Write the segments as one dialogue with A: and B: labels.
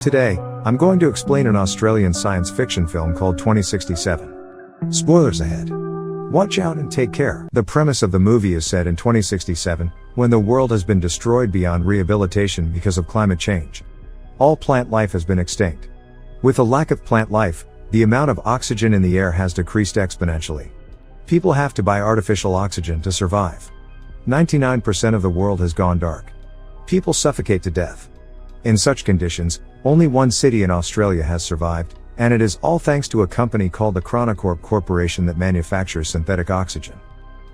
A: Today, I'm going to explain an Australian science fiction film called 2067. Spoilers ahead. Watch out and take care. The premise of the movie is set in 2067, when the world has been destroyed beyond rehabilitation because of climate change. All plant life has been extinct. With a lack of plant life, the amount of oxygen in the air has decreased exponentially. People have to buy artificial oxygen to survive. 99% of the world has gone dark. People suffocate to death. In such conditions, only one city in Australia has survived, and it is all thanks to a company called the Chronocorp Corporation that manufactures synthetic oxygen.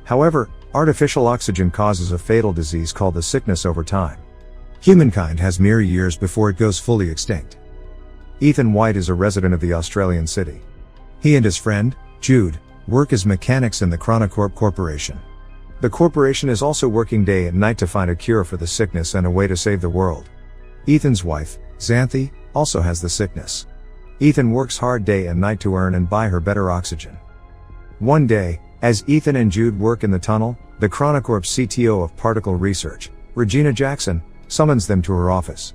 A: However, artificial oxygen causes a fatal disease called the sickness over time. Humankind has mere years before it goes fully extinct. Ethan White is a resident of the Australian city. He and his friend, Jude, work as mechanics in the Chronocorp Corporation. The corporation is also working day and night to find a cure for the sickness and a way to save the world. Ethan's wife, Xanthi, also has the sickness. Ethan works hard day and night to earn and buy her better oxygen. One day, as Ethan and Jude work in the tunnel, the Chronocorp CTO of Particle Research, Regina Jackson, summons them to her office.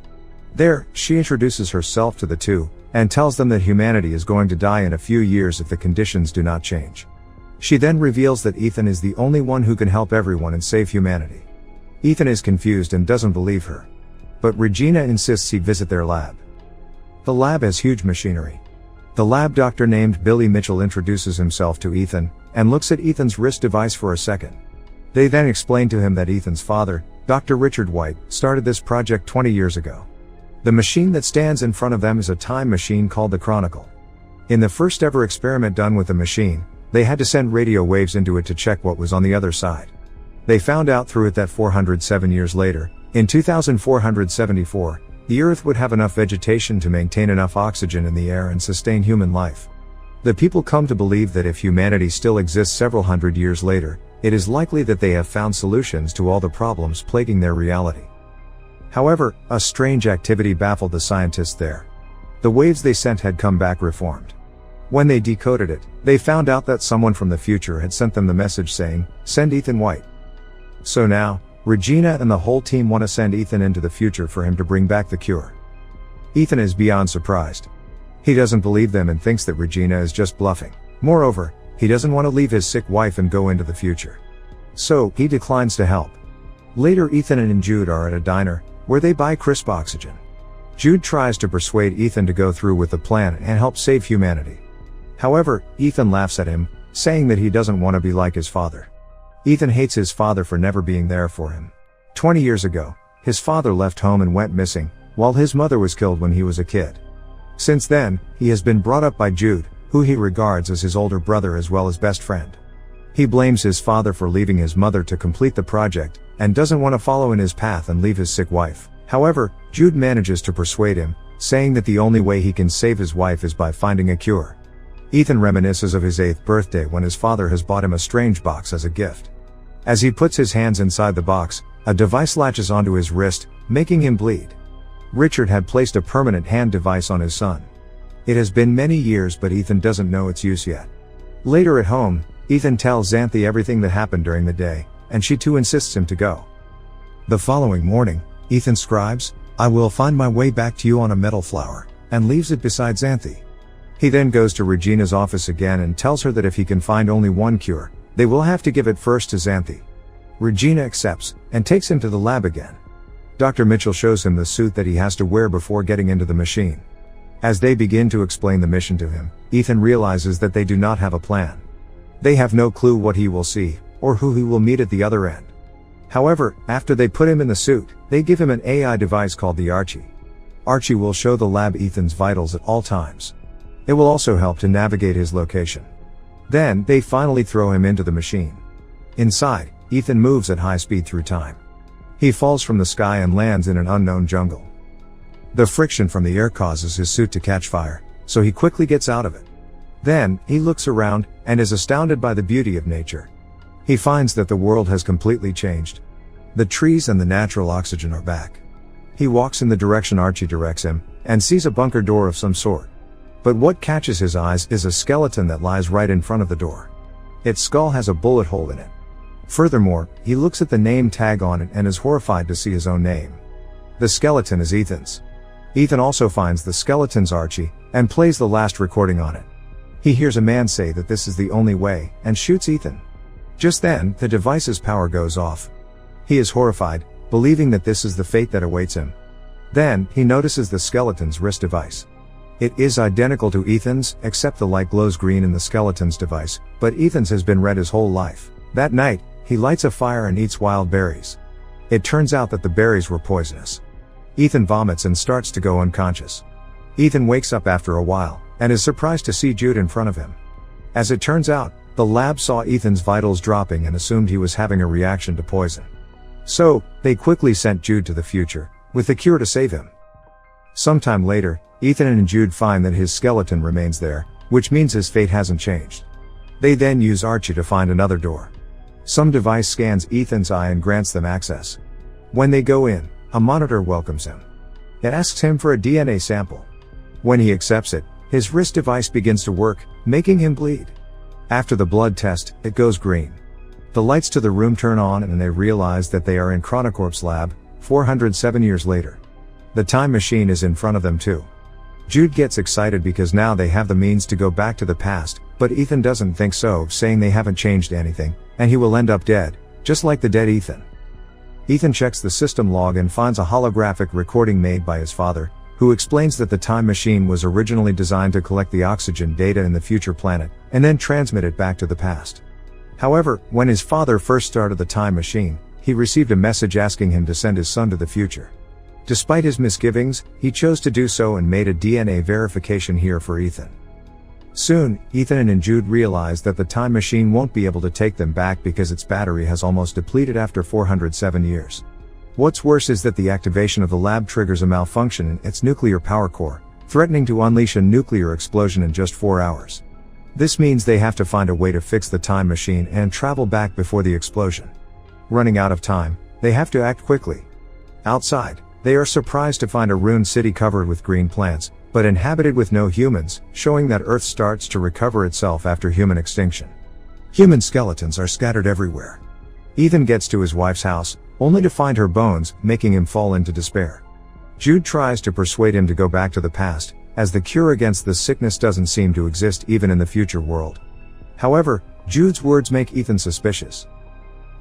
A: There, she introduces herself to the two, and tells them that humanity is going to die in a few years if the conditions do not change. She then reveals that Ethan is the only one who can help everyone and save humanity. Ethan is confused and doesn't believe her. But Regina insists he visit their lab. The lab has huge machinery. The lab doctor named Billy Mitchell introduces himself to Ethan, and looks at Ethan's wrist device for a second. They then explain to him that Ethan's father, Dr. Richard White, started this project 20 years ago. The machine that stands in front of them is a time machine called the Chronicle. In the first ever experiment done with the machine, they had to send radio waves into it to check what was on the other side. They found out through it that 407 years later, in 2474, the Earth would have enough vegetation to maintain enough oxygen in the air and sustain human life. The people come to believe that if humanity still exists several hundred years later, it is likely that they have found solutions to all the problems plaguing their reality. However, a strange activity baffled the scientists there. The waves they sent had come back reformed. When they decoded it, they found out that someone from the future had sent them the message saying, "Send Ethan White." So now, Regina and the whole team want to send Ethan into the future for him to bring back the cure. Ethan is beyond surprised. He doesn't believe them and thinks that Regina is just bluffing. Moreover, he doesn't want to leave his sick wife and go into the future. So, he declines to help. Later Ethan and Jude are at a diner, where they buy crisp oxygen. Jude tries to persuade Ethan to go through with the plan and help save humanity. However, Ethan laughs at him, saying that he doesn't want to be like his father. Ethan hates his father for never being there for him. 20 years ago, his father left home and went missing, while his mother was killed when he was a kid. Since then, he has been brought up by Jude, who he regards as his older brother as well as best friend. He blames his father for leaving his mother to complete the project, and doesn't want to follow in his path and leave his sick wife. However, Jude manages to persuade him, saying that the only way he can save his wife is by finding a cure. Ethan reminisces of his 8th birthday when his father has bought him a strange box as a gift. As he puts his hands inside the box, a device latches onto his wrist, making him bleed. Richard had placed a permanent hand device on his son. It has been many years but Ethan doesn't know its use yet. Later at home, Ethan tells Xanthi everything that happened during the day, and she too insists him to go. The following morning, Ethan scribes, "I will find my way back to you on a metal flower," and leaves it beside Xanthi. He then goes to Regina's office again and tells her that if he can find only one cure, they will have to give it first to Xanthi. Regina accepts, and takes him to the lab again. Dr. Mitchell shows him the suit that he has to wear before getting into the machine. As they begin to explain the mission to him, Ethan realizes that they do not have a plan. They have no clue what he will see, or who he will meet at the other end. However, after they put him in the suit, they give him an AI device called the Archie. Archie will show the lab Ethan's vitals at all times. It will also help to navigate his location. Then, they finally throw him into the machine. Inside, Ethan moves at high speed through time. He falls from the sky and lands in an unknown jungle. The friction from the air causes his suit to catch fire, so he quickly gets out of it. Then, he looks around, and is astounded by the beauty of nature. He finds that the world has completely changed. The trees and the natural oxygen are back. He walks in the direction Archie directs him, and sees a bunker door of some sort. But what catches his eyes is a skeleton that lies right in front of the door. Its skull has a bullet hole in it. Furthermore, he looks at the name tag on it and is horrified to see his own name. The skeleton is Ethan's. Ethan also finds the skeleton's Archie, and plays the last recording on it. He hears a man say that this is the only way, and shoots Ethan. Just then, the device's power goes off. He is horrified, believing that this is the fate that awaits him. Then, he notices the skeleton's wrist device. It is identical to Ethan's, except the light glows green in the skeleton's device, but Ethan's has been red his whole life. That night, he lights a fire and eats wild berries. It turns out that the berries were poisonous. Ethan vomits and starts to go unconscious. Ethan wakes up after a while, and is surprised to see Jude in front of him. As it turns out, the lab saw Ethan's vitals dropping and assumed he was having a reaction to poison. So, they quickly sent Jude to the future, with the cure to save him. Sometime later, Ethan and Jude find that his skeleton remains there, which means his fate hasn't changed. They then use Archie to find another door. Some device scans Ethan's eye and grants them access. When they go in, a monitor welcomes him. It asks him for a DNA sample. When he accepts it, his wrist device begins to work, making him bleed. After the blood test, it goes green. The lights to the room turn on and they realize that they are in Chronocorp's lab, 407 years later. The time machine is in front of them too. Jude gets excited because now they have the means to go back to the past, but Ethan doesn't think so, saying they haven't changed anything, and he will end up dead, just like the dead Ethan. Ethan checks the system log and finds a holographic recording made by his father, who explains that the time machine was originally designed to collect the oxygen data in the future planet, and then transmit it back to the past. However, when his father first started the time machine, he received a message asking him to send his son to the future. Despite his misgivings, he chose to do so and made a DNA verification here for Ethan. Soon, Ethan and Jude realize that the time machine won't be able to take them back because its battery has almost depleted after 407 years. What's worse is that the activation of the lab triggers a malfunction in its nuclear power core, threatening to unleash a nuclear explosion in just 4 hours. This means they have to find a way to fix the time machine and travel back before the explosion. Running out of time, they have to act quickly. Outside, they are surprised to find a ruined city covered with green plants, but inhabited with no humans, showing that Earth starts to recover itself after human extinction. Human skeletons are scattered everywhere. Ethan gets to his wife's house, only to find her bones, making him fall into despair. Jude tries to persuade him to go back to the past, as the cure against the sickness doesn't seem to exist even in the future world. However, Jude's words make Ethan suspicious.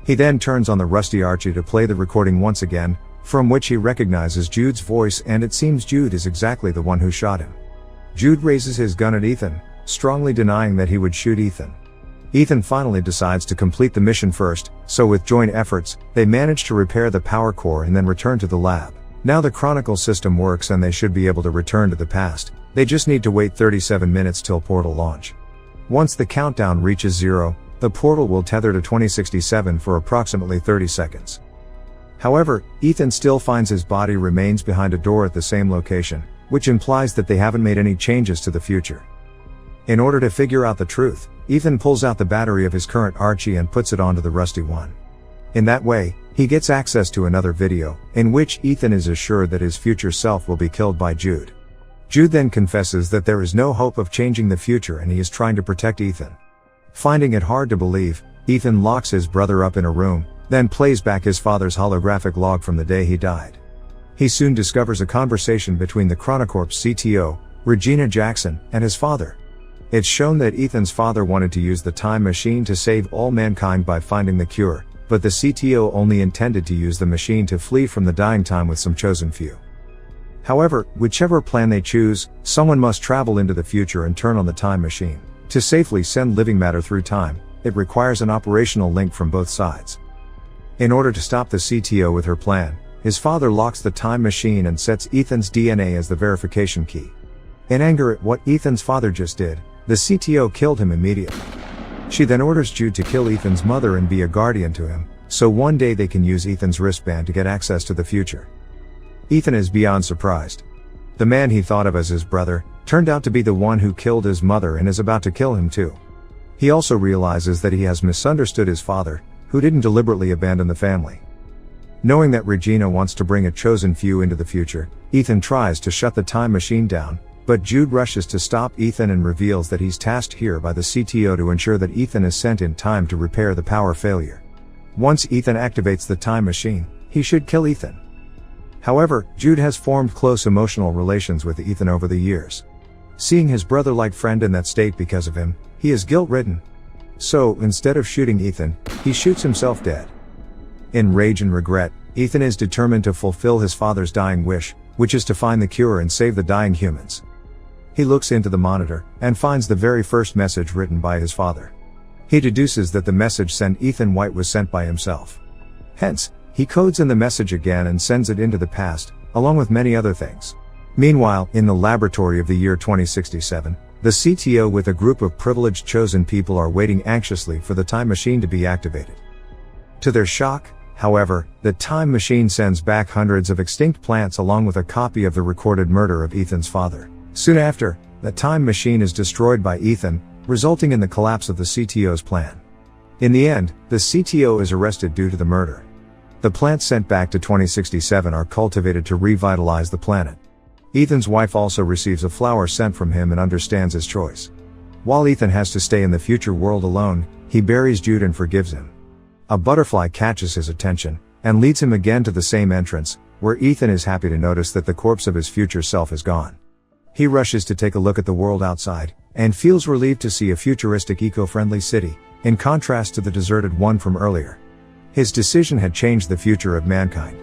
A: He then turns on the rusty Archie to play the recording once again, from which he recognizes Jude's voice, and it seems Jude is exactly the one who shot him. Jude raises his gun at Ethan, strongly denying that he would shoot Ethan. Ethan finally decides to complete the mission first, so with joint efforts, they manage to repair the power core and then return to the lab. Now the Chronicle system works and they should be able to return to the past. They just need to wait 37 minutes till portal launch. Once the countdown reaches 0, the portal will tether to 2067 for approximately 30 seconds. However, Ethan still finds his body remains behind a door at the same location, which implies that they haven't made any changes to the future. In order to figure out the truth, Ethan pulls out the battery of his current Archie and puts it onto the rusty one. In that way, he gets access to another video, in which Ethan is assured that his future self will be killed by Jude. Jude then confesses that there is no hope of changing the future and he is trying to protect Ethan. Finding it hard to believe, Ethan locks his brother up in a room, then plays back his father's holographic log from the day he died. He soon discovers a conversation between the Chronocorp's CTO, Regina Jackson, and his father. It's shown that Ethan's father wanted to use the time machine to save all mankind by finding the cure, but the CTO only intended to use the machine to flee from the dying time with some chosen few. However, whichever plan they choose, someone must travel into the future and turn on the time machine. To safely send living matter through time, it requires an operational link from both sides. In order to stop the CTO with her plan, his father locks the time machine and sets Ethan's DNA as the verification key. In anger at what Ethan's father just did, the CTO killed him immediately. She then orders Jude to kill Ethan's mother and be a guardian to him, so one day they can use Ethan's wristband to get access to the future. Ethan is beyond surprised. The man he thought of as his brother, turned out to be the one who killed his mother and is about to kill him too. He also realizes that he has misunderstood his father, who didn't deliberately abandon the family. Knowing that Regina wants to bring a chosen few into the future, Ethan tries to shut the time machine down, but Jude rushes to stop Ethan and reveals that he's tasked here by the CTO to ensure that Ethan is sent in time to repair the power failure. Once Ethan activates the time machine, he should kill Ethan. However, Jude has formed close emotional relations with Ethan over the years. Seeing his brother-like friend in that state because of him, he is guilt-ridden. So, instead of shooting Ethan, he shoots himself dead. In rage and regret, Ethan is determined to fulfill his father's dying wish, which is to find the cure and save the dying humans. He looks into the monitor, and finds the very first message written by his father. He deduces that the message sent Ethan White was sent by himself. Hence, he codes in the message again and sends it into the past, along with many other things. Meanwhile, in the laboratory of the year 2067, the CTO with a group of privileged chosen people are waiting anxiously for the time machine to be activated. To their shock, however, the time machine sends back hundreds of extinct plants along with a copy of the recorded murder of Ethan's father. Soon after, the time machine is destroyed by Ethan, resulting in the collapse of the CTO's plan. In the end, the CTO is arrested due to the murder. The plants sent back to 2067 are cultivated to revitalize the planet. Ethan's wife also receives a flower sent from him and understands his choice. While Ethan has to stay in the future world alone, he buries Jude and forgives him. A butterfly catches his attention, and leads him again to the same entrance, where Ethan is happy to notice that the corpse of his future self is gone. He rushes to take a look at the world outside, and feels relieved to see a futuristic eco-friendly city, in contrast to the deserted one from earlier. His decision had changed the future of mankind.